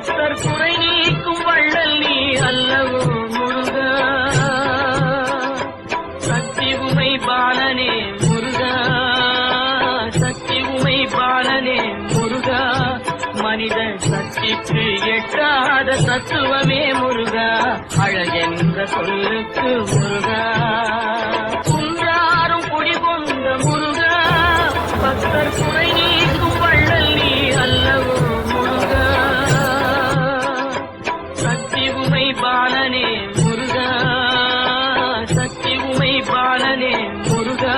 பக்தர் குறை நீக்கும் வள்ளல் நீ அல்லவோ முருகா. சக்தி உமை பாலனே முருகா, சக்தி உமை பாலனே முருகா. மனித சக்திக்கு எட்டாத தத்துவமே முருகா, அழகென்ற சொல்லுக்கு முருகா. குன்றாரும் குடிகொண்ட முருகா, பக்தர் குறை நீக்கும் வள்ளல் நீ அல்லவோ முருகா. சக்தி உமை பாலனே முருகா, சக்தி உமை பாலனே முருகா.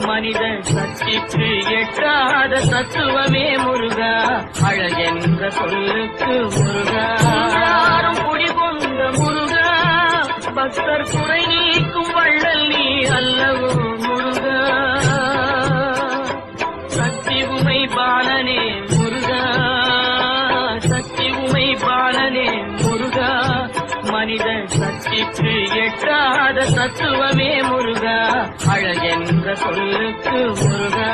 மனித சக்திக்கு எட்டாத தத்துவமே முருகா, அழகென்ற சொல்லுக்கு முருகா. குன்றாரும் குடிகொண்ட முருகா, பக்தர் குறை நீக்கும் வள்ளல் நீ அல்லவோ முருகா. சக்தி உமை பாலனே முருகா, சக்தி உமை பாலனே முருகா. மனித சக்திக்கு எட்டாத தத்துவமே முருகா, அழகென்ற சொல்லுக்கு முருகா.